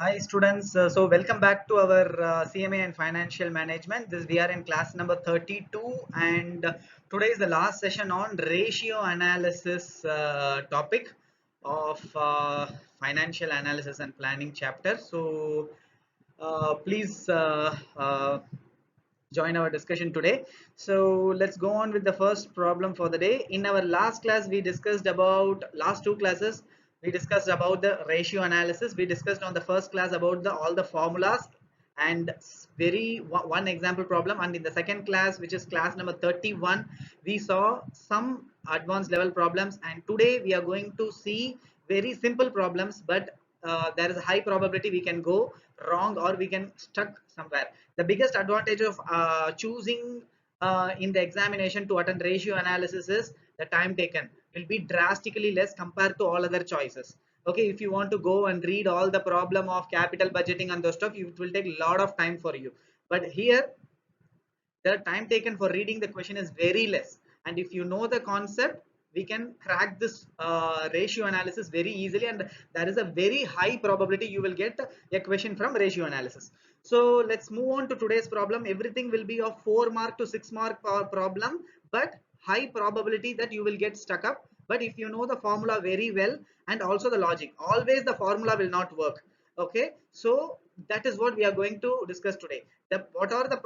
Hi students, so welcome back to our CMA and Financial Management. We are in class number 32 and today is the last session on ratio analysis topic of financial analysis and planning chapter. So please join our discussion today. So let's go on with the first problem for the day. In our last class we discussed about last two classes we discussed about the ratio analysis. We discussed on the first class about the all the formulas and one example problem, and in the second class, which is class number 31, we saw some advanced level problems, and today we are going to see very simple problems, but there is a high probability we can go wrong or we can stuck somewhere. The biggest advantage of choosing in the examination to attend ratio analysis is the time taken will be drastically less compared to all other choices. Okay, if you want to go and read all the problem of capital budgeting and those stuff, it will take a lot of time for you. But here the time taken for reading the question is very less, and if you know the concept, we can crack this ratio analysis very easily, and there is a very high probability you will get a question from ratio analysis. So let's move on to today's problem. Everything will be of 4 mark to 6 mark per problem, but high probability that you will get stuck up. But if you know the formula very well and also the logic, always the formula will not work. Okay, so that is what we are going to discuss today. What are the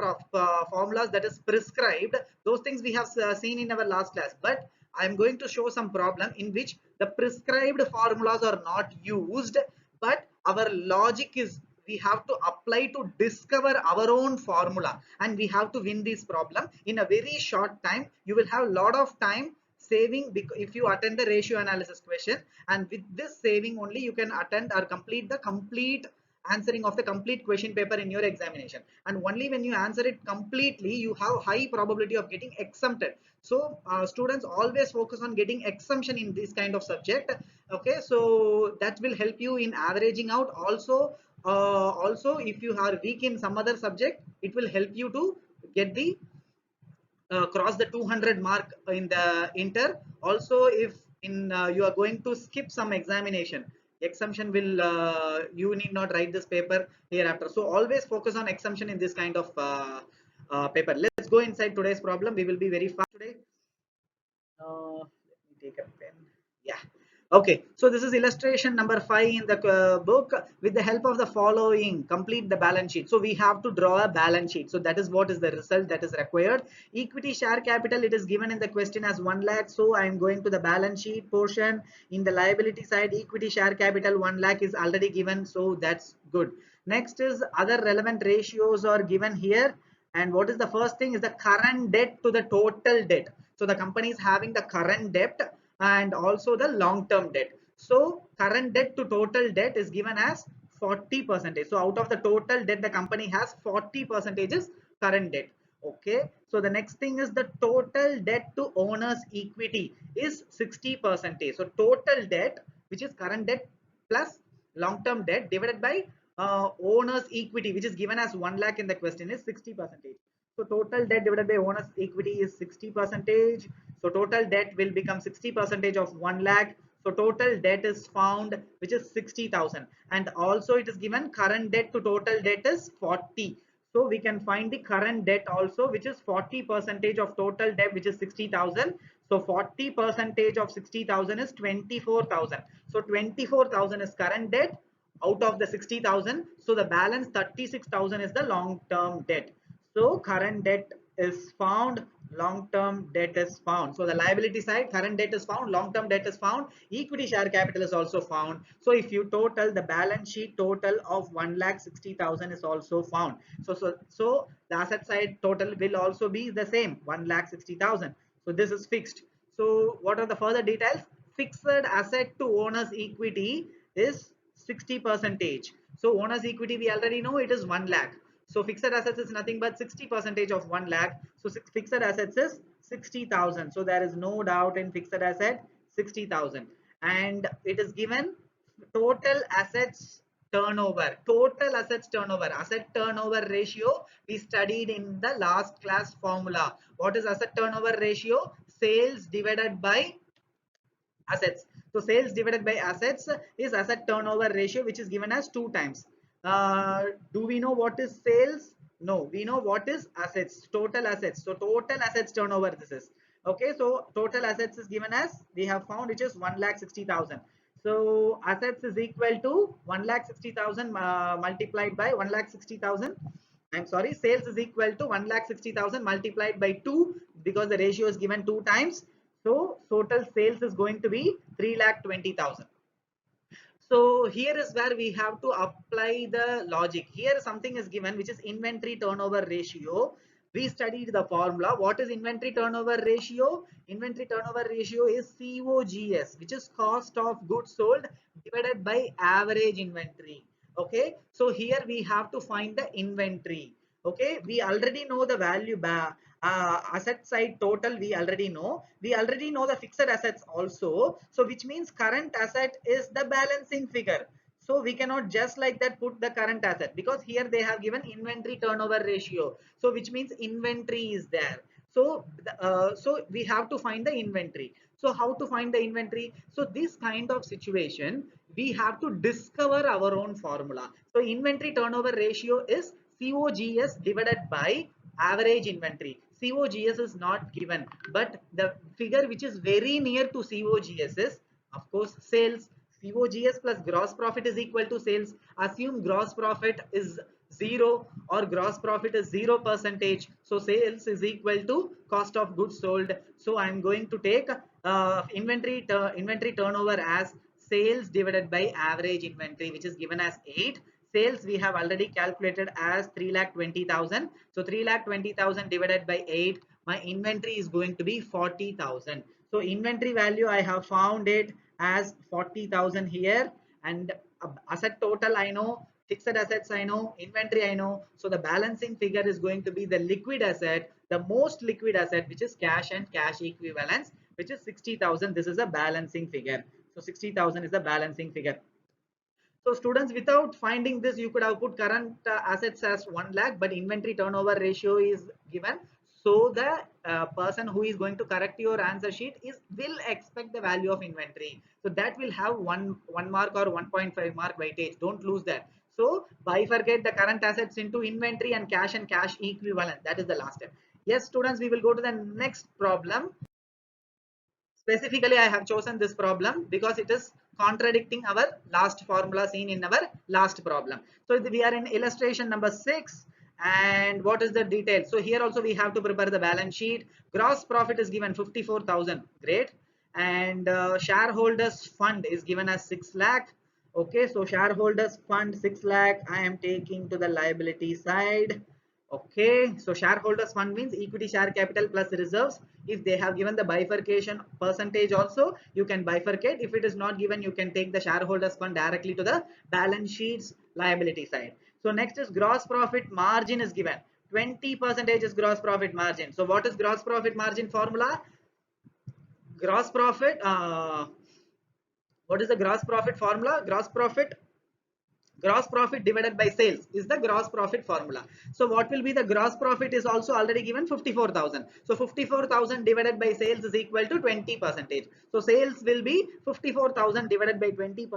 formulas that is prescribed? Those things we have seen in our last class, but I am going to show some problem in which the prescribed formulas are not used, but our logic is we have to apply to discover our own formula, and we have to win this problem in a very short time. You will have a lot of time saving if you attend the ratio analysis question, and with this saving only you can attend or complete the complete answering of the complete question paper in your examination. And only when you answer it completely, you have high probability of getting exempted. So students always focus on getting exemption in this kind of subject. Okay, so that will help you in averaging out. Also if you are weak in some other subject, it will help you to get the cross the 200 mark in the Inter. Also, if in you are going to skip some examination, exemption will you need not write this paper hereafter. So always focus on exemption in this kind of paper. Let's go inside today's problem. We will be very fast today. Let me take a pen. Yeah. Okay. So this is illustration number 5 in the book. With the help of the following, complete the balance sheet. So we have to draw a balance sheet. So that is what is the result that is required. Equity share capital, it is given in the question as 1 lakh. So I am going to the balance sheet portion. In the liability side, equity share capital 1 lakh is already given. So that's good. Next is other relevant ratios are given here. And what is the first thing is the current debt to the total debt. So the company is having the current debt and also the long term debt. So current debt to total debt is given as 40%. So out of the total debt, the company has 40% is current debt. Okay, so the next thing is the total debt to owners equity is 60%. So total debt, which is current debt plus long term debt, divided by owner's equity, which is given as 1 lakh in the question, is 60%. So total debt divided by owner's equity is 60%. So total debt will become 60% of 1 lakh. So total debt is found, which is 60,000. And also it is given current debt to total debt is 40. So we can find the current debt also, which is 40% of total debt, which is 60,000. So 40% of 60,000 is 24,000. So 24,000 is current debt out of the 60,000. So the balance 36,000 is the long term debt. So current debt is found, long term debt is found. So the liability side, current debt is found, long term debt is found, equity share capital is also found. So if you total the balance sheet total of 1,60,000 is also found. So the asset side total will also be the same, 1,60,000. So this is fixed. So what are the further details? Fixed asset to owner's equity is 60%. So owner's equity we already know it is 1 lakh. So fixed assets is nothing but 60% of 1 lakh. So fixed assets is 60,000. So there is no doubt in fixed asset 60,000. And it is given total assets turnover. Total assets turnover. Asset turnover ratio we studied in the last class formula. What is asset turnover ratio? Sales divided by assets. So sales divided by assets is asset turnover ratio, which is given as 2 times. Do we know what is sales? No, we know what is assets, total assets. So total assets turnover this is. Okay, so total assets is given as we have found, which is 1,60,000. So assets is equal to 1,60,000 multiplied by 1,60,000. I'm sorry, sales is equal to 1,60,000 multiplied by 2 because the ratio is given 2 times. So total sales is going to be 3,20,000. So here is where we have to apply the logic. Here something is given which is inventory turnover ratio. We studied the formula. What is inventory turnover ratio? Inventory turnover ratio is COGS, which is cost of goods sold divided by average inventory. Okay, so here we have to find the inventory. Okay, we already know the value asset side total. We already know the fixed assets also, so which means current asset is the balancing figure. So we cannot just like that put the current asset, because here they have given inventory turnover ratio, so which means inventory is there. So so we have to find the inventory. So how to find the inventory? So this kind of situation we have to discover our own formula. So inventory turnover ratio is COGS divided by average inventory. COGS is not given, but the figure which is very near to COGS is of course sales. COGS plus gross profit is equal to sales. Assume gross profit is 0 or gross profit is 0%. So sales is equal to cost of goods sold. So I am going to take inventory turnover as sales divided by average inventory, which is given as 8. Sales we have already calculated as 3,20,000. So 3,20,000 divided by 8, my inventory is going to be 40,000. So inventory value I have found it as 40,000 here, and asset total I know, fixed assets I know, inventory I know. So the balancing figure is going to be the liquid asset, the most liquid asset, which is cash and cash equivalents, which is 60,000. This is a balancing figure. So 60,000 is the balancing figure. So students, without finding this, you could have put current assets as 1 lakh, but inventory turnover ratio is given. So the person who is going to correct your answer sheet will expect the value of inventory. So that will have one mark or 1.5 mark weightage. Don't lose that. So bifurcate the current assets into inventory and cash equivalent. That is the last step. Yes, students, we will go to the next problem. Specifically, I have chosen this problem because it is contradicting our last formula seen in our last problem. So we are in illustration number 6. And what is the detail? So here also we have to prepare the balance sheet. Gross profit is given 54,000. Great. And shareholders fund is given as 6 lakh. Okay, so shareholders fund 6 lakh I am taking to the liability side. Okay, so shareholders fund means equity share capital plus reserves. If they have given the bifurcation percentage also, you can bifurcate. If it is not given, you can take the shareholders fund directly to the balance sheets liability side. So next is gross profit margin is given. 20% is gross profit margin. So what is gross profit margin formula? Gross profit, what is the gross profit formula? Gross profit divided by sales is the gross profit formula. So what will be the gross profit is also already given 54,000. So 54,000 divided by sales is equal to 20%. So sales will be 54,000 divided by 20%.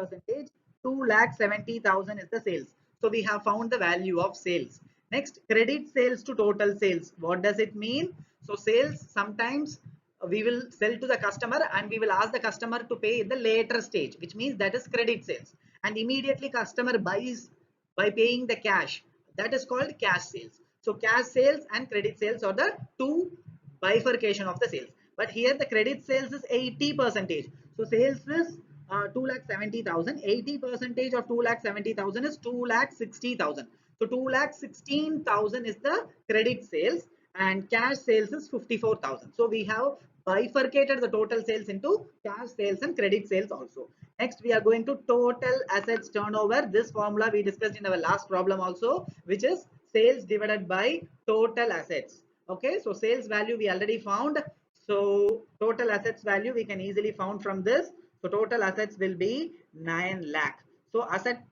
2,70,000 is the sales. So we have found the value of sales. Next, credit sales to total sales. What does it mean? So sales, sometimes we will sell to the customer and we will ask the customer to pay in the later stage, which means that is credit sales, and immediately customer buys by paying the cash. That is called cash sales. So cash sales and credit sales are the two bifurcation of the sales. But here the credit sales is 80%. So sales is 2,70,000. 80% of 2,70,000 is 2,60,000. So 2,16,000 is the credit sales and cash sales is 54,000. So we have bifurcated the total sales into cash sales and credit sales also. Next, we are going to total assets turnover. This formula we discussed in our last problem also, which is sales divided by total assets. Okay, so sales value we already found. So total assets value we can easily found from this. So total assets will be 9 lakh. So asset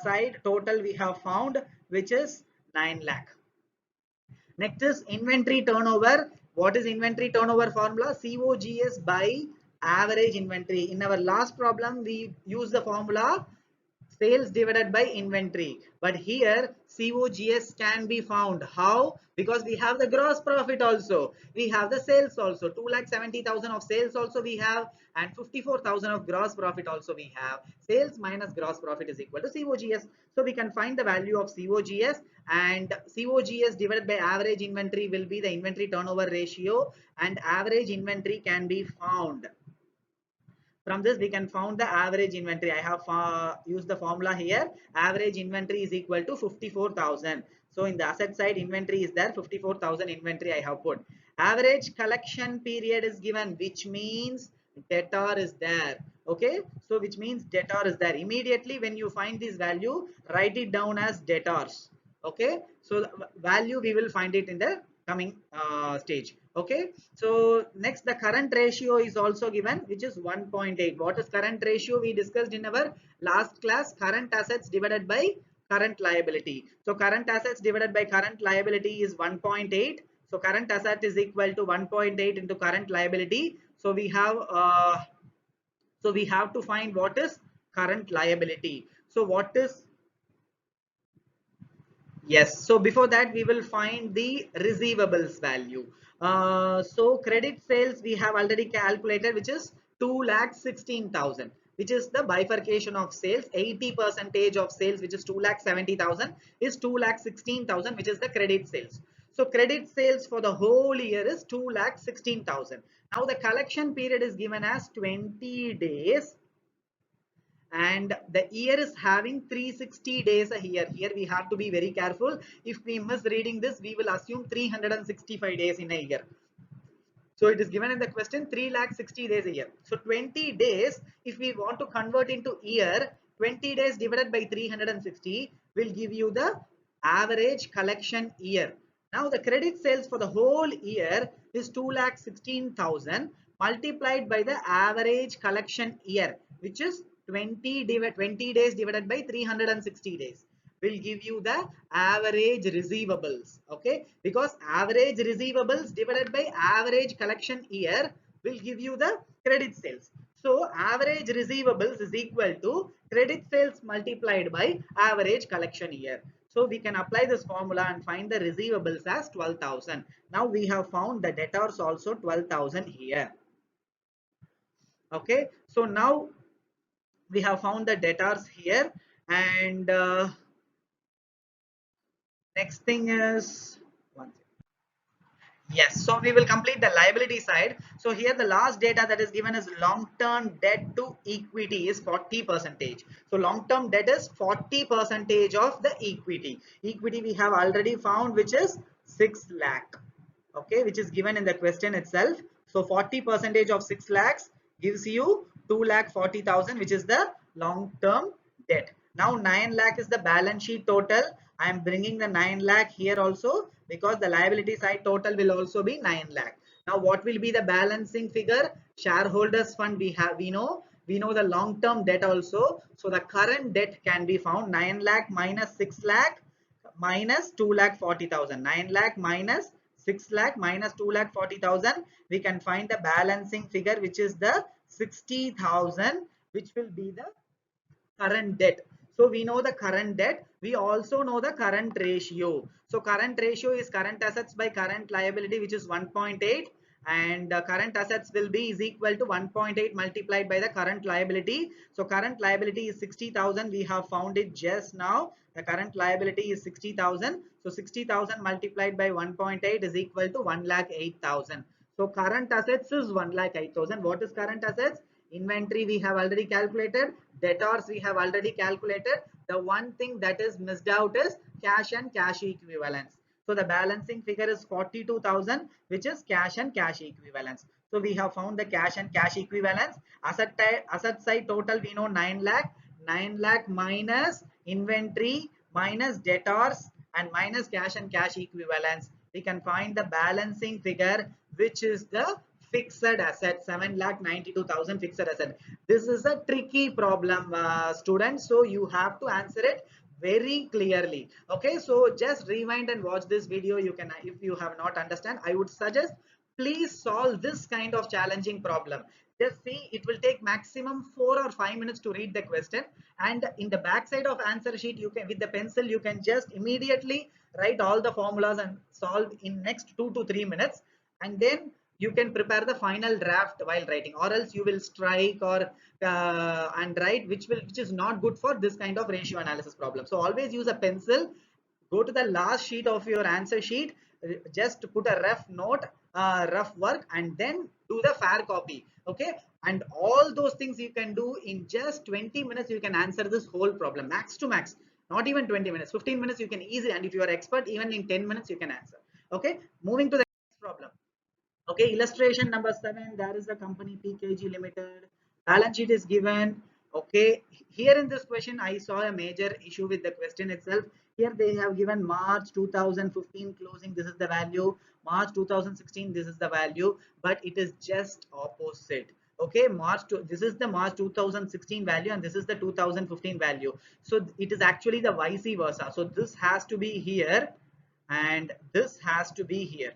side total we have found, which is 9 lakh. Next is inventory turnover. What is inventory turnover formula? COGS by average inventory. In our last problem, we use the formula sales divided by inventory. But here COGS can be found. How? Because we have the gross profit also, we have the sales also, 2,70,000 of sales also we have, and 54,000 of gross profit also we have. Sales minus gross profit is equal to COGS. So we can find the value of COGS, and COGS divided by average inventory will be the inventory turnover ratio, and average inventory can be found. From this we can found the average inventory. I have used the formula here. Average inventory is equal to 54,000. So in the asset side inventory is there, 54,000 inventory I have put. Average collection period is given, which means debtor is there. Okay, so which means debtor is there. Immediately when you find this value, write it down as debtors. Okay, so the value we will find it in the coming stage. Okay, so next the current ratio is also given, which is 1.8. What is current ratio? We discussed in our last class, current assets divided by current liability. So current assets divided by current liability is 1.8. So current asset is equal to 1.8 into current liability. So we have to find what is current liability. So what is, yes, so before that we will find the receivables value. So credit sales we have already calculated, which is 2,16,000, which is the bifurcation of sales. 80% of sales, which is 2,70,000, is 2,16,000, which is the credit sales. So credit sales for the whole year is 2,16,000. Now the collection period is given as 20 days, and the year is having 360 days a year. Here we have to be very careful. If we miss reading this, we will assume 365 days in a year. So it is given in the question 360 days a year. So 20 days, if we want to convert into year, 20 days divided by 360 will give you the average collection year. Now the credit sales for the whole year is 2,16,000 multiplied by the average collection year, which is 20 days divided by 360 days will give you the average receivables. Okay, because average receivables divided by average collection year will give you the credit sales. So average receivables is equal to credit sales multiplied by average collection year. So we can apply this formula and find the receivables as 12,000. Now we have found the debtors also 12,000 here. Okay, so now we have found the debtors here, and next thing is yes, so we will complete the liability side. So here the last data that is given is long-term debt to equity is 40%. So long-term debt is 40% of the equity. Equity we have already found, which is 6 lakh. Okay, which is given in the question itself. So 40% of 6 lakhs gives you 2,40,000, which is the long-term debt. Now 9 lakh is the balance sheet total. I am bringing the 9 lakh here also, because the liability side total will also be 9 lakh. Now what will be the balancing figure? Shareholders fund we know the long-term debt also. So the current debt can be found 9 lakh minus 6 lakh minus 2,40,000. 9 lakh minus 6 lakh minus 2,40,000. We can find the balancing figure, which is the 60,000, which will be the current debt. So we know the current debt. We also know the current ratio. So current ratio is current assets by current liability, which is 1.8, and current assets will be is equal to 1.8 multiplied by the current liability. So current liability is 60,000. We have found it just now. The current liability is 60,000. So 60,000 multiplied by 1.8 is equal to 1,08,000. So current assets is 1,08,000. What is current assets? Inventory we have already calculated. Debtors we have already calculated. The one thing that is missed out is cash and cash equivalents. So the balancing figure is 42,000, which is cash and cash equivalents. So we have found the cash and cash equivalents. Asset side total we know 9 lakh. 9 lakh minus inventory minus debtors and minus cash and cash equivalents. We can find the balancing figure, which is the fixed asset, 7,92,000 fixed asset. This is a tricky problem, students. So you have to answer it very clearly. Okay, so just rewind and watch this video. You can, if you have not understand, I would suggest please solve this kind of challenging problem. Just see, it will take maximum 4 or 5 minutes to read the question, and in the back side of answer sheet, you can, with the pencil, you can just immediately write all the formulas and solve in next 2 to 3 minutes, and then you can prepare the final draft while writing, or else you will strike or and write, which is not good for this kind of ratio analysis problem. So always use a pencil. Go to the last sheet of your answer sheet, just put a rough note, rough work, and then do the fair copy. Okay, and all those things you can do in just 20 minutes. You can answer this whole problem, max to max. Not even 20 minutes, 15 minutes you can easily, and if you are expert, even in 10 minutes you can answer. Okay, moving to the next problem. Okay, illustration number 7, there is a company PKG Limited. Balance sheet is given. Okay, here in this question, I saw a major issue with the question itself. Here they have given March 2015 closing, this is the value. March 2016, this is the value, but it is just opposite. Okay, this is the March 2016 value, and this is the 2015 value. So it is actually the vice versa. So this has to be here, and this has to be here.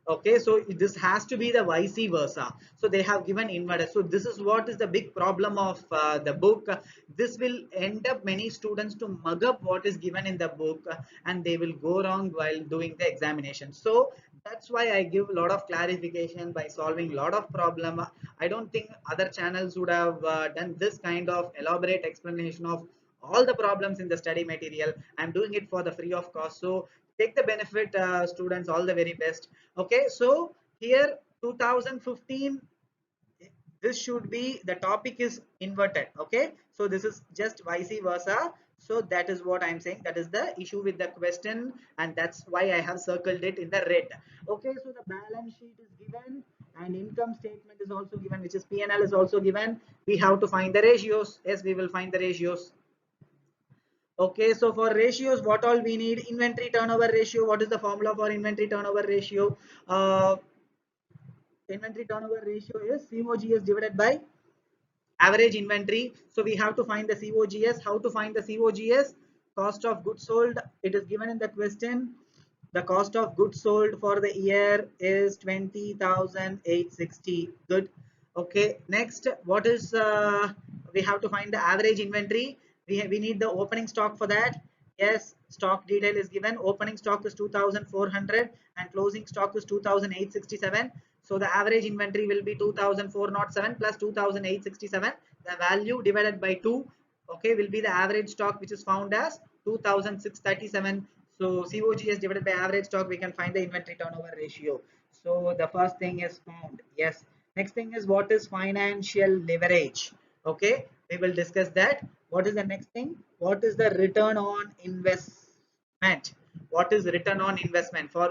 Okay, so this has to be the vice versa. So they have given inverted. So this is what is the big problem of the book. This will end up many students to mug up what is given in the book, and they will go wrong while doing the examination. So that's why I give a lot of clarification by solving a lot of problem. I don't think other channels would have done this kind of elaborate explanation of all the problems in the study material. I'm doing it for the free of cost. So take the benefit, students, all the very best. Okay, so here 2015, this should be, the topic is inverted. Okay, so this is just vice versa. So that is what I'm saying, that is the issue with the question, and that's why I have circled it in the red. Okay, so the balance sheet is given, and income statement is also given, which is P&L is also given. We have to find the ratios. Yes, we will find the ratios. Okay, so for ratios, what all we need? Inventory turnover ratio. What is the formula for inventory turnover ratio? Uh, Inventory turnover ratio is COGS divided by average inventory. So we have to find the COGS. How to find the COGS? Cost of goods sold. It is given in the question. The cost of goods sold for the year is 20,860. Good. Okay. Next, what is we have to find the average inventory. We need the opening stock for that. Yes, stock detail is given. Opening stock is 2,400 and closing stock is 2,867. So the average inventory will be 2,407 plus 2,867. The value divided by 2, okay, will be the average stock, which is found as 2,637. So COGS divided by average stock, we can find the inventory turnover ratio. So the first thing is found. Yes. Next thing is, what is financial leverage? Okay, we will discuss that. What is the next thing? What is the return on investment? What is return on investment? For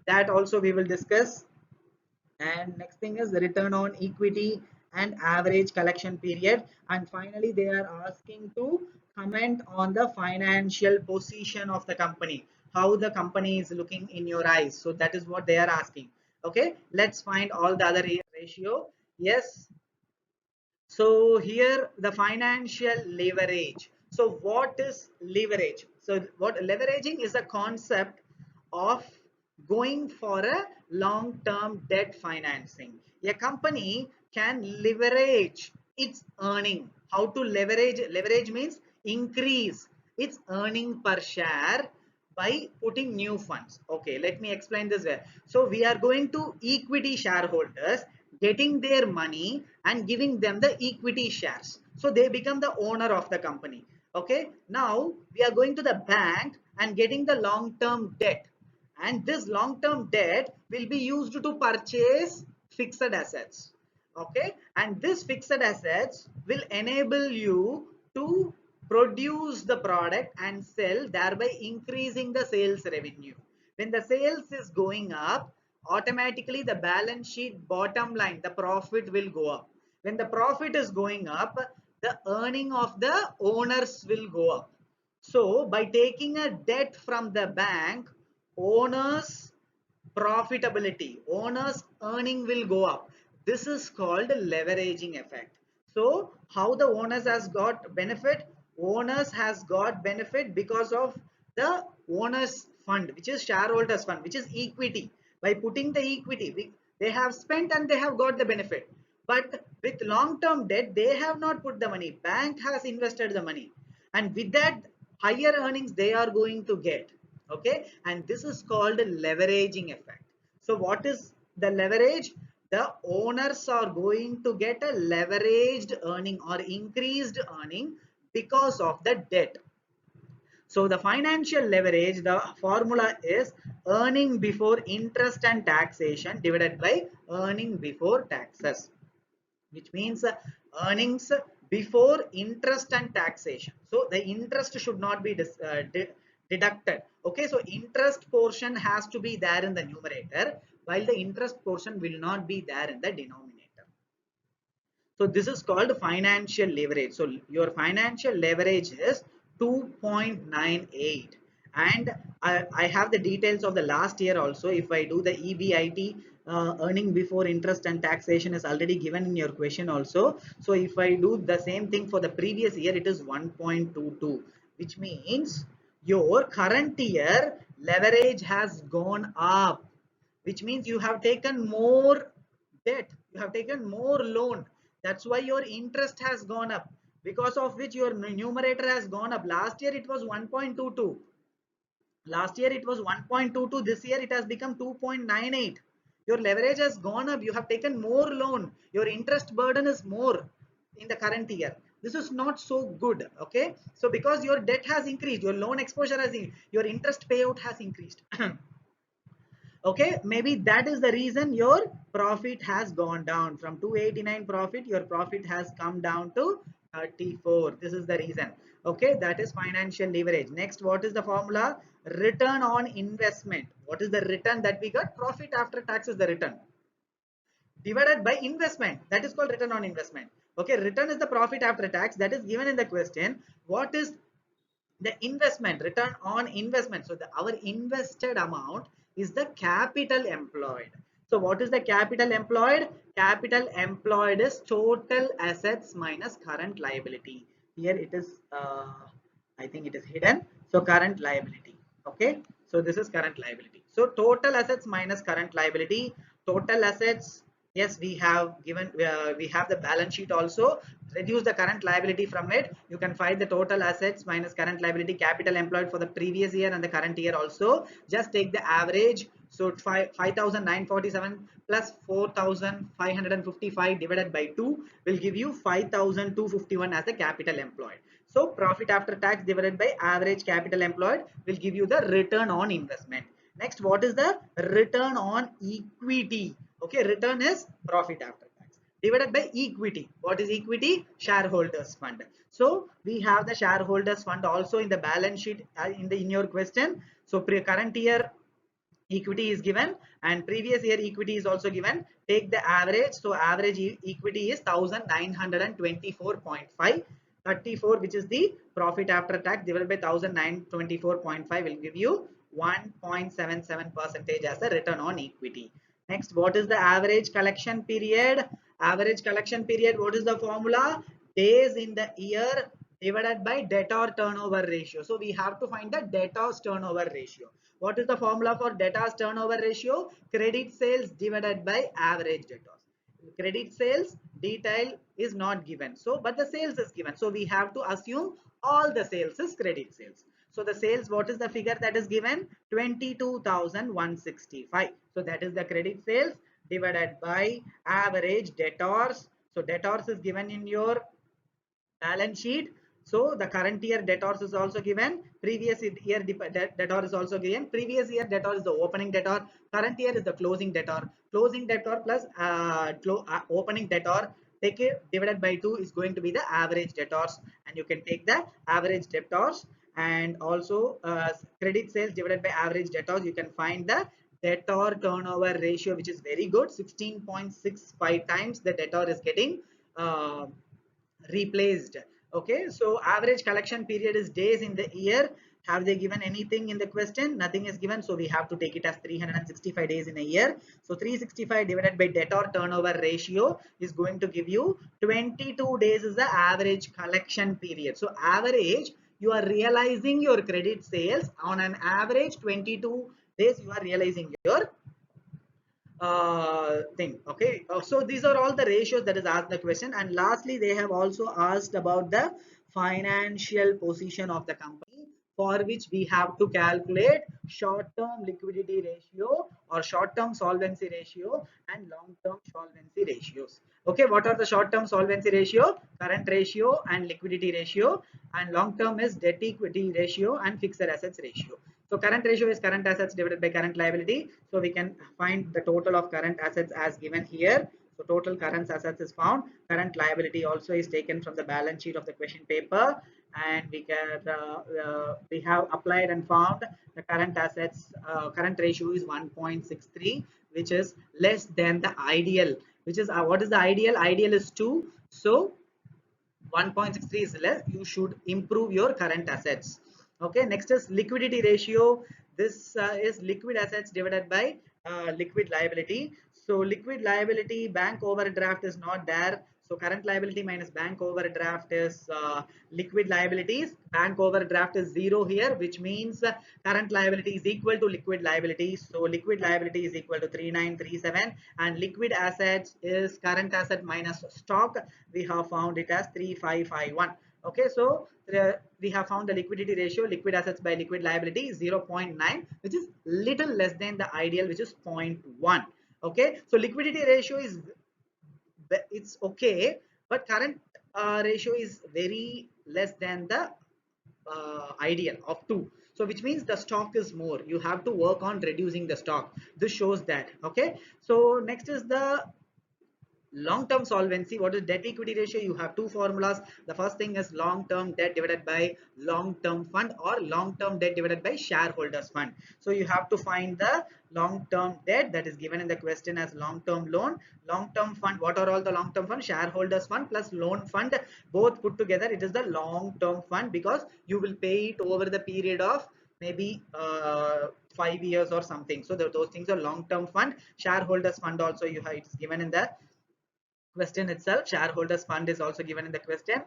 that also we will discuss. And next thing is the return on equity and average collection period. And finally, they are asking to comment on the financial position of the company, how the company is looking in your eyes. So that is what they are asking. Okay, let's find all the other ratio. Yes, so here the financial leverage. So what is leverage? So what leveraging is a concept of going for a long-term debt financing. A company can leverage its earning. How to leverage? Leverage means increase its earning per share by putting new funds. Okay, let me explain this way. So we are going to equity shareholders, getting their money and giving them the equity shares. So they become the owner of the company. Okay, now we are going to the bank and getting the long-term debt, and this long-term debt will be used to purchase fixed assets. Okay, and this fixed assets will enable you to produce the product and sell, thereby increasing the sales revenue. When the sales is going up, automatically the balance sheet bottom line, the profit will go up. When the profit is going up, the earning of the owners will go up. So by taking a debt from the bank, owners profitability, owners earning will go up. This is called leveraging effect. So how the owners has got benefit? Owners has got benefit because of the owners fund, which is shareholders fund, which is equity. By putting the equity, They have spent and they have got the benefit. But with long-term debt, they have not put the money. Bank has invested the money, and with that higher earnings they are going to get. Okay, and this is called leveraging effect. So what is the leverage? The owners are going to get a leveraged earning or increased earning because of the debt. So the financial leverage, the formula is earning before interest and taxation divided by earning before taxes, which means earnings before interest and taxation. So the interest should not be deducted. Okay, so interest portion has to be there in the numerator, while the interest portion will not be there in the denominator. So this is called financial leverage. So your financial leverage is 2.98, and I have the details of the last year also. If I do the EBIT, earning before interest and taxation is already given in your question also. So if I do the same thing for the previous year, it is 1.22, which means your current year leverage has gone up, which means you have taken more debt, you have taken more loan. That's why your interest has gone up, because of which your numerator has gone up. Last year it was 1.22. Last year it was 1.22. This year it has become 2.98. Your leverage has gone up. You have taken more loan. Your interest burden is more in the current year. This is not so good. Okay. So because your debt has increased, your loan exposure has increased, your interest payout has increased. Okay, maybe that is the reason your profit has gone down from 289 profit. Your profit has come down to 34. This is the reason. Okay, that is financial leverage. Next, what is the formula? Return on investment. What is the return that we got? Profit after tax is the return divided by investment. That is called return on investment. Okay, return is the profit after tax that is given in the question. What is the investment? Return on investment. So our invested amount is the capital employed. So what is the capital employed? Capital employed is total assets minus current liability. Here it is, I think it is hidden. So current liability. Okay, so this is current liability. So total assets minus current liability. Total assets, yes, we have given, we have the balance sheet also. Reduce the current liability from it. You can find the total assets minus current liability, capital employed for the previous year and the current year also. Just take the average. So 5,947 plus 4,555 divided by 2 will give you 5,251 as the capital employed. So profit after tax divided by average capital employed will give you the return on investment. Next, what is the return on equity? Okay, return is profit after tax divided by equity. What is equity? Shareholders fund. So we have the shareholders fund also in the balance sheet in your question. So current year equity is given and previous year equity is also given. Take the average. So average equity is 1924.5. 34, which is the profit after tax divided by 1924.5 will give you 1.77% as the return on equity. Next, what is the average collection period? Average collection period, what is the formula? Days in the year divided by debtor turnover ratio. So we have to find the debtors turnover ratio. What is the formula for debtors turnover ratio? Credit sales divided by average debtors. Credit sales detail is not given, so but the sales is given, so we have to assume all the sales is credit sales. So the sales, what is the figure that is given? 22,165. So that is the credit sales divided by average debtors. So debtors is given in your balance sheet. So the current year debtors is also given. Previous year debtor is also given. Previous year debtor is the opening debtor. Current year is the closing debtor. Closing debtor plus opening debtor. Take it divided by 2 is going to be the average debtors, and you can take the average debtors, and also credit sales divided by average debtors. You can find the debtor turnover ratio, which is very good. 16.65 times the debtor is getting replaced. Okay, so average collection period is days in the year. Have they given anything in the question? Nothing is given, so we have to take it as 365 days in a year. So 365 divided by debtor turnover ratio is going to give you 22 days is the average collection period. So average, you are realizing your credit sales on an average 22 days you are realizing your thing. Okay, so these are all the ratios that is asked the question, and lastly they have also asked about the financial position of the company, for which we have to calculate short-term liquidity ratio or short-term solvency ratio and long-term solvency ratios. Okay, what are the short-term solvency ratio, current ratio and liquidity ratio, and long-term is debt equity ratio and fixed assets ratio. So current ratio is current assets divided by current liability. So we can find the total of current assets as given here. So total current assets is found. Current liability also is taken from the balance sheet of the question paper, and we have applied and found the current assets. Current ratio is 1.63, which is less than the ideal. Which is what is the ideal? Ideal is 2. So 1.63 is less. You should improve your current assets. Okay, next is liquidity ratio. This is liquid assets divided by liquid liability. So liquid liability, bank overdraft is not there. So current liability minus bank overdraft is liquid liabilities. Bank overdraft is 0 here, which means current liability is equal to liquid liability. So liquid liability is equal to 3937, and liquid assets is current asset minus stock. We have found it as 3551. Okay, so we have found the liquidity ratio, liquid assets by liquid liability is 0.9, which is little less than the ideal, which is 0.1. Okay, so liquidity ratio is, it's okay, but current ratio is very less than the ideal of 2. So which means the stock is more. You have to work on reducing the stock. This shows that. Okay, so next is the long-term solvency. What is debt equity ratio? You have two formulas. The first thing is long-term debt divided by long-term fund, or long-term debt divided by shareholders fund. So you have to find the long-term debt that is given in the question as long-term loan. Long-term fund, what are all the long-term fund? Shareholders fund plus loan fund, both put together, it is the long-term fund, because you will pay it over the period of maybe 5 years or something. So those things are long-term fund. Shareholders fund also you have, it's given in the question itself. Shareholders fund is also given in the question.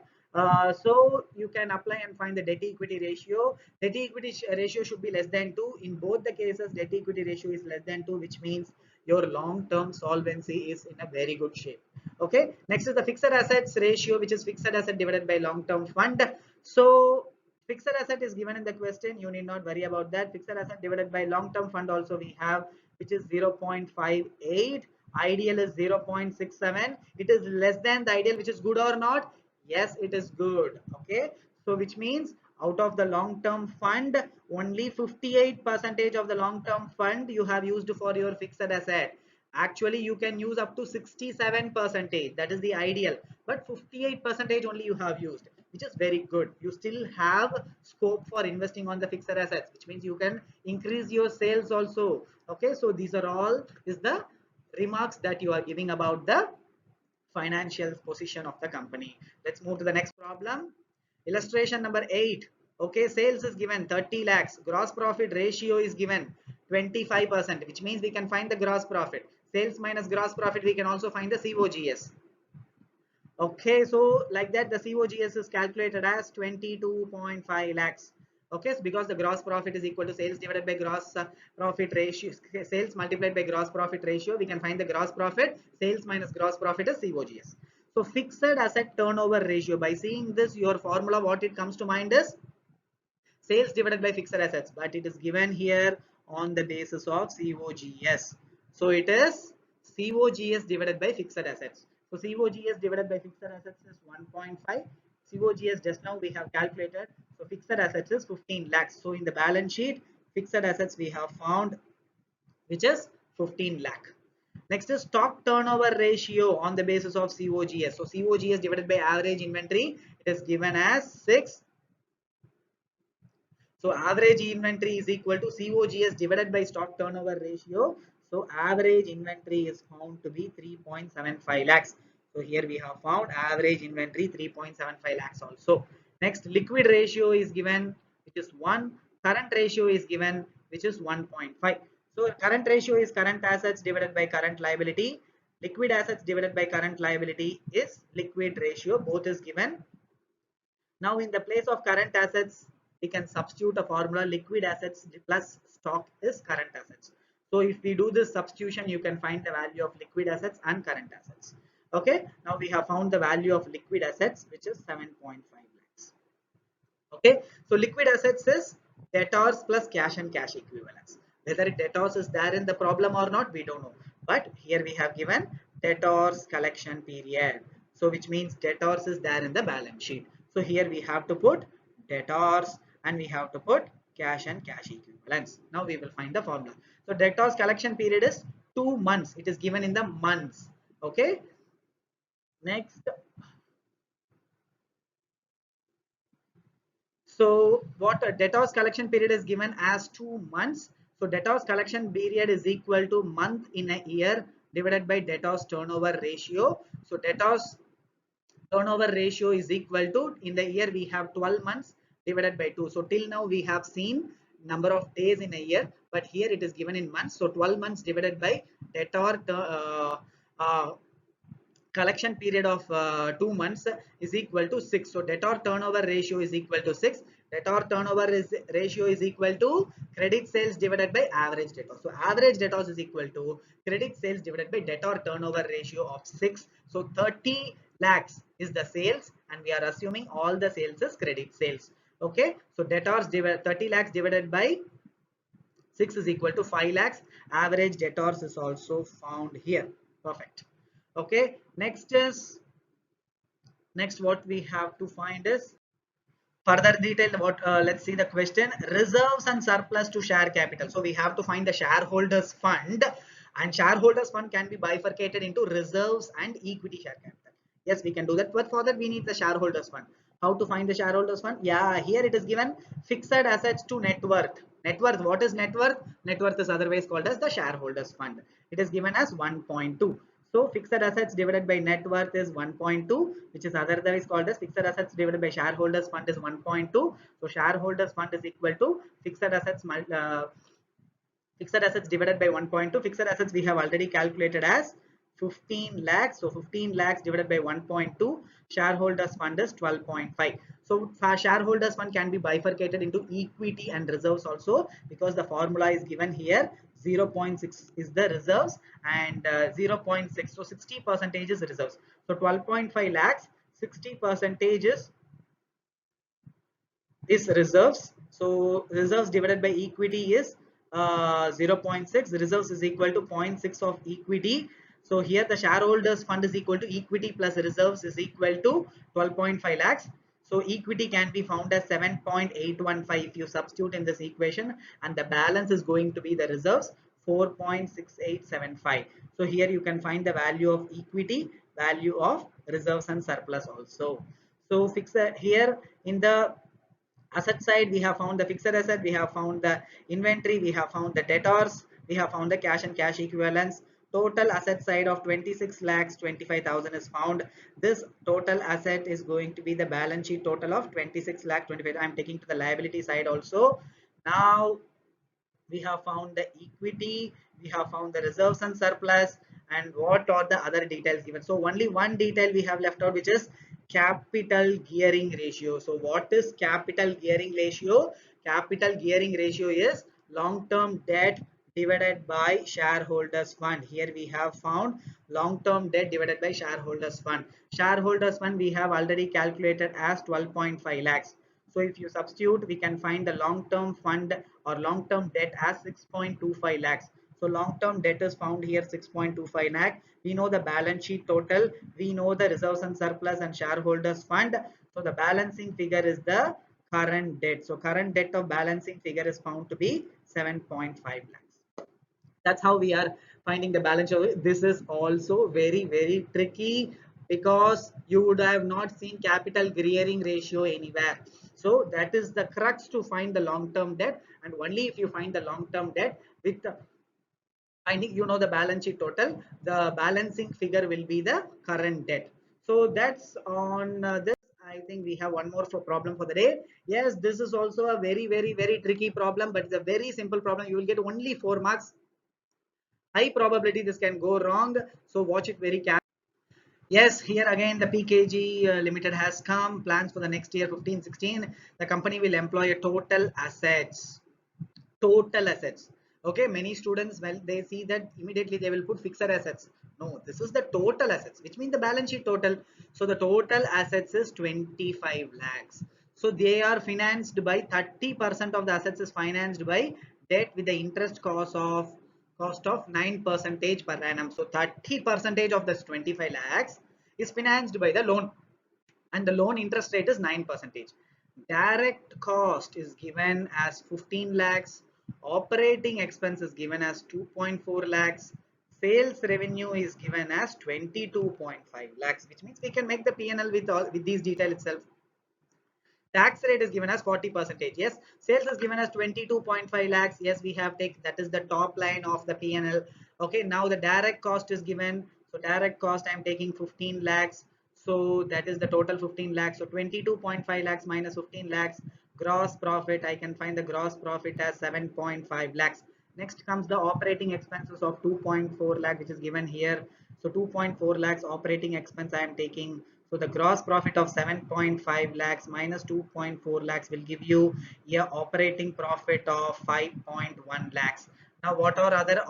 So you can apply and find the debt equity ratio. Debt equity ratio should be less than 2. In both the cases debt equity ratio is less than 2, which means your long term solvency is in a very good shape. Okay, next is the fixed assets ratio, which is fixed asset divided by long term fund. So fixed asset is given in the question, you need not worry about that. Fixed asset divided by long term fund also we have, which is 0.58. Ideal is 0.67. It is less than the ideal, which is good or not? Yes, it is good. Okay, so which means out of the long term fund, only 58% of the long term fund you have used for your fixed asset. Actually you can use up to 67%, that is the ideal, but 58% only you have used, which is very good. You still have scope for investing on the fixed assets, which means you can increase your sales also. Okay, so these are all is the remarks that you are giving about the financial position of the company. Let's move to the next problem. Illustration number 8. Okay, sales is given 30 lakhs. Gross profit ratio is given 25%, which means we can find the gross profit. Sales minus gross profit, we can also find the COGS. Okay, so like that the COGS is calculated as 22.5 lakhs. Okay, so because the gross profit is equal to sales divided by gross profit ratio, sales multiplied by gross profit ratio, we can find the gross profit. Sales minus gross profit is COGS. So fixed asset turnover ratio, by seeing this, your formula, what it comes to mind is sales divided by fixed assets, but it is given here on the basis of COGS. So it is COGS divided by fixed assets. So COGS divided by fixed assets is 1.5. COGS just now we have calculated. So fixed assets is 15 lakhs. So in the balance sheet, fixed assets we have found, which is 15 lakh. Next is stock turnover ratio on the basis of COGS. So COGS divided by average inventory, it is given as 6. So average inventory is equal to COGS divided by stock turnover ratio. So average inventory is found to be 3.75 lakhs. So here we have found average inventory 3.75 lakhs also. Next, liquid ratio is given, which is 1. Current ratio is given, which is 1.5. So current ratio is current assets divided by current liability. Liquid assets divided by current liability is liquid ratio. Both is given. Now in the place of current assets, we can substitute a formula: liquid assets plus stock is current assets. So if we do this substitution, you can find the value of liquid assets and current assets. Okay, now we have found the value of liquid assets, which is 7.5 lakhs. Okay, so liquid assets is debtors plus cash and cash equivalents. Whether debtors is there in the problem or not, we don't know. But here we have given debtors collection period. So which means debtors is there in the balance sheet. So here we have to put debtors and we have to put cash and cash equivalents. Now we will find the formula. So debtors collection period is 2 months. It is given in the months. Okay. Next. So what a debtors collection period is given as 2 months. So debtors collection period is equal to month in a year divided by debtors turnover ratio. So debtors turnover ratio is equal to, in the year we have 12 months divided by 2. So till now we have seen number of days in a year, but here it is given in months. So 12 months divided by debtor collection period of 2 months is equal to 6. So debtor turnover ratio is equal to 6. Debtor turnover ratio is equal to credit sales divided by average debtors. So average debtors is equal to credit sales divided by debtor turnover ratio of 6. So 30 lakhs is the sales, and we are assuming all the sales is credit sales. Okay, so debtors 30 lakhs divided by 6 is equal to 5 lakhs. Average debtors is also found here. Perfect. Okay, next what we have to find is further detail. What let's see the question: reserves and surplus to share capital. So we have to find the shareholders fund, and shareholders fund can be bifurcated into reserves and equity share capital. Yes, we can do that, but for that we need the shareholders fund. How to find the shareholders fund? Yeah, here it is given fixed assets to net worth. Net worth, what is net worth? Net worth is otherwise called as the shareholders fund. It is given as 1.2. So fixed assets divided by net worth is 1.2, which is otherwise called as fixed assets divided by shareholders fund is 1.2. So shareholders fund is equal to fixed assets divided by 1.2. Fixed assets we have already calculated as 15 lakhs. So 15 lakhs divided by 1.2. Shareholders fund is 12.5. So shareholders fund can be bifurcated into equity and reserves also, because the formula is given here. 0.6 is the reserves and 0.6, so 60 percentage is reserves. So 12.5 lakhs, 60 percentage is reserves. So reserves divided by equity is 0.6. Reserves is equal to 0.6 of equity. So here the shareholders fund is equal to equity plus reserves is equal to 12.5 lakhs. So equity can be found as 7.815 if you substitute in this equation, and the balance is going to be the reserves 4.6875. So here you can find the value of equity, value of reserves and surplus also. So fix here in the asset side we have found the fixed asset, we have found the inventory, we have found the debtors, we have found the cash and cash equivalents. Total asset side of 26 lakhs 25,000 is found. This total asset is going to be the balance sheet total of 26 lakh 25. I am taking to the liability side also. Now we have found the equity, we have found the reserves and surplus, and what are the other details given. So only one detail we have left out, which is capital gearing ratio. So what is capital gearing ratio? Capital gearing ratio is long-term debt divided by shareholders fund. Here we have found long-term debt divided by shareholders fund. Shareholders fund we have already calculated as 12.5 lakhs. So if you substitute, we can find the long-term fund or long-term debt as 6.25 lakhs. So long-term debt is found here 6.25 lakh. We know the balance sheet total. We know the reserves and surplus and shareholders fund. So the balancing figure is the current debt. So current debt of balancing figure is found to be 7.5 lakhs. That's how we are finding the balance of it. This is also very tricky, because you would have not seen capital gearing ratio anywhere. So that is the crux to find the long-term debt, and only if you find the long-term debt with the finding, you know, the balance sheet total, the balancing figure will be the current debt. So that's on this. I think we have one more problem for the day. Yes, this is also a very tricky problem, but it's a very simple problem. You will get only 4 marks. High probability this can go wrong, so watch it very carefully. Yes, here again the PKG Limited has come. Plans for the next year 15-16. The company will employ a total assets. Okay, many students, well, they see that immediately they will put fixed assets. No, this is the total assets, which means the balance sheet total. So the total assets is 25 lakhs. So they are financed by 30% of the assets is financed by debt with the interest cost of 9% per annum. So 30% of this 25 lakhs is financed by the loan, and the loan interest rate is 9%. Direct cost is given as 15 lakhs, operating expense is given as 2.4 lakhs, sales revenue is given as 22.5 lakhs, which means we can make the P&L with these detail itself. Tax rate is given as 40%. Yes, sales is given as 22.5 lakhs. Yes, we have taken, that is the top line of the P&L. Okay, now the direct cost is given. So direct cost, I am taking 15 lakhs. So that is the total 15 lakhs. So 22.5 lakhs minus 15 lakhs. Gross profit, I can find the gross profit as 7.5 lakhs. Next comes the operating expenses of 2.4 lakh, which is given here. So 2.4 lakhs operating expense I am taking. So the gross profit of 7.5 lakhs minus 2.4 lakhs will give you a operating profit of 5.1 lakhs. Now what are other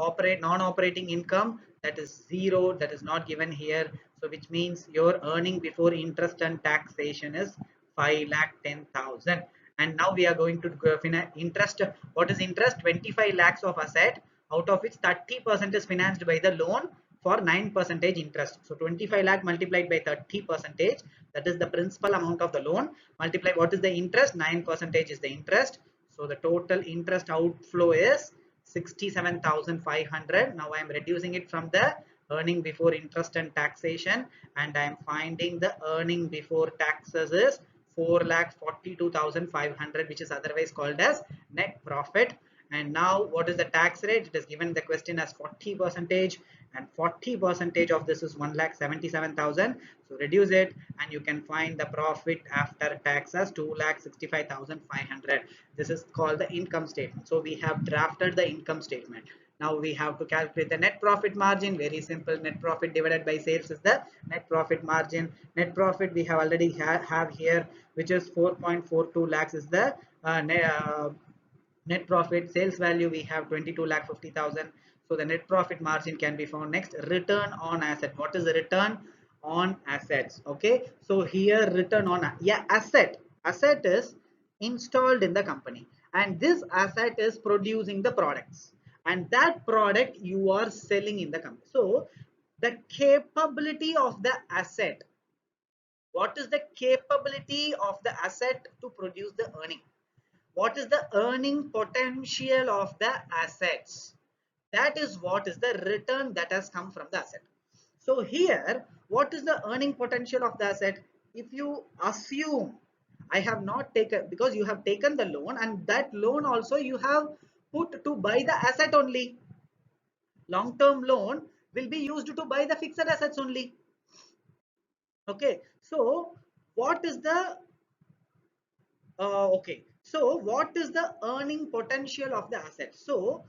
non-operating income? That is zero, that is not given here. So which means your earning before interest and taxation is 5,10,000. And now we are going to go interest. What is interest? 25 lakhs of asset, out of which 30% is financed by the loan for 9% interest. So 25 lakh multiplied by 30%, that is the principal amount of the loan. Multiply what is the interest? 9% is the interest. So the total interest outflow is 67,500. Now I am reducing it from the earning before interest and taxation, and I am finding the earning before taxes is 4,42,500, which is otherwise called as net profit. And now what is the tax rate? It is given the question as 40%, and 40% of this is 1,77,000. So reduce it and you can find the profit after tax as 2,65,500. This is called the income statement. So we have drafted the income statement. Now we have to calculate the net profit margin. Very simple. Net profit divided by sales is the net profit margin. Net profit we have already have here, which is 4.42 lakhs is the net profit. Sales value we have 22,50,000. So the net profit margin can be found. Next, return on asset. What is the return on assets? Okay, so here return on asset is installed in the company, and this asset is producing the products, and that product you are selling in the company. So the capability of the asset, what is the capability of the asset to produce the earning? What is the earning potential of the assets? That is what is the return that has come from the asset. So here, what is the earning potential of the asset? If you assume, I have not taken, because you have taken the loan, and that loan also you have put to buy the asset only. Long-term loan will be used to buy the fixed assets only. Okay, so what is the okay, so what is the earning potential of the asset? So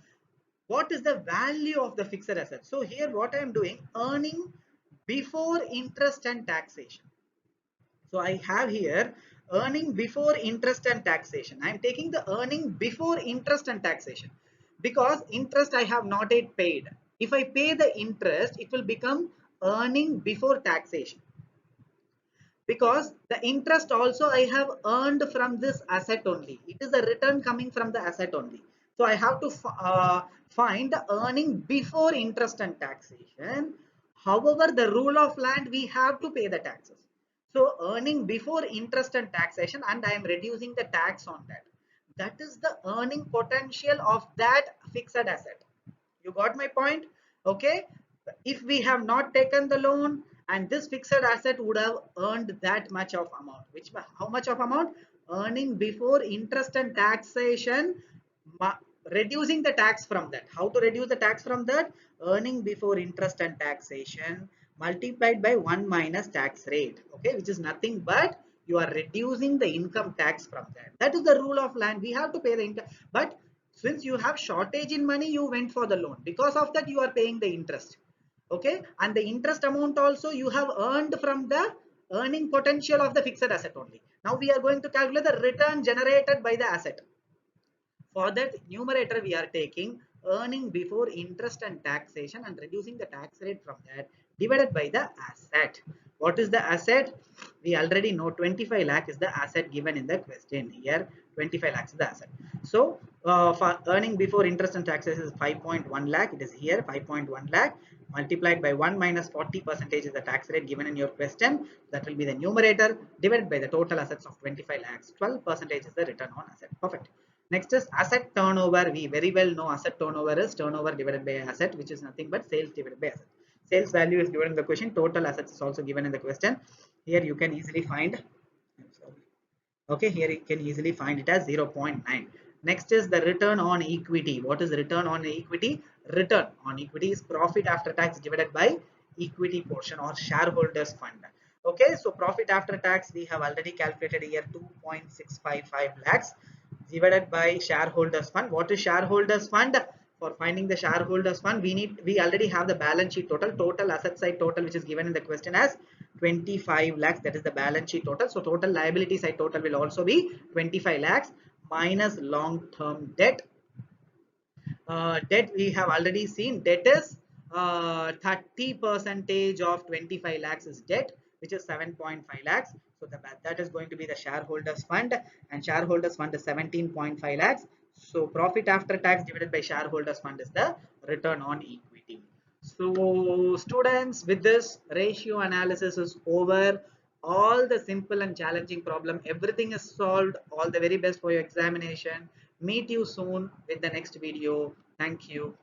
what is the value of the fixed asset? So here what I am doing, earning before interest and taxation. So I have here earning before interest and taxation. I am taking the earning before interest and taxation, because interest I have not yet paid. If I pay the interest, it will become earning before taxation, because the interest also I have earned from this asset only. It is a return coming from the asset only. So I have to find the earning before interest and taxation. However, the rule of land, we have to pay the taxes. So earning before interest and taxation, and I am reducing the tax on that. That is the earning potential of that fixed asset. You got my point? Okay. If we have not taken the loan, and this fixed asset would have earned that much of amount, which how much of amount? Earning before interest and taxation, reducing the tax from that. How to reduce the tax from that? Earning before interest and taxation multiplied by 1 minus tax rate, okay, which is nothing but you are reducing the income tax from that. That is the rule of land. We have to pay the income, but since you have shortage in money, you went for the loan. Because of that, you are paying the interest. Okay, and the interest amount also you have earned from the earning potential of the fixed asset only. Now we are going to calculate the return generated by the asset. For that numerator we are taking earning before interest and taxation and reducing the tax rate from that divided by the asset. What is the asset? We already know 25 lakh is the asset given in the question here. 25 lakhs is the asset. So for earning before interest and taxes is 5.1 lakh. It is here 5.1 lakh multiplied by 1 minus 40% is the tax rate given in your question. That will be the numerator divided by the total assets of 25 lakhs. 12% is the return on asset. Perfect. Next is asset turnover. We very well know asset turnover is turnover divided by asset, which is nothing but sales divided by asset. Sales value is given in the question. Total assets is also given in the question. Here you can easily find. Okay, here you can easily find it as 0.9. Next is the return on equity. What is return on equity? Return on equity is profit after tax divided by equity portion or shareholders fund. Okay, so profit after tax we have already calculated here 2.655 lakhs divided by shareholders fund. What is shareholders fund? For finding the shareholders fund, we already have the balance sheet total asset side total, which is given in the question as 25 lakhs. That is the balance sheet total. So total liability side total will also be 25 lakhs minus long term debt. Debt we have already seen. Debt is 30 percentage of 25 lakhs is debt, which is 7.5 lakhs. So that is going to be the shareholders fund, and shareholders fund is 17.5 lakhs. So profit after tax divided by shareholders fund is the return on equity. So students, with this ratio analysis is over. All the simple and challenging problem, everything is solved. All the very best for your examination. Meet you soon with the next video. Thank you.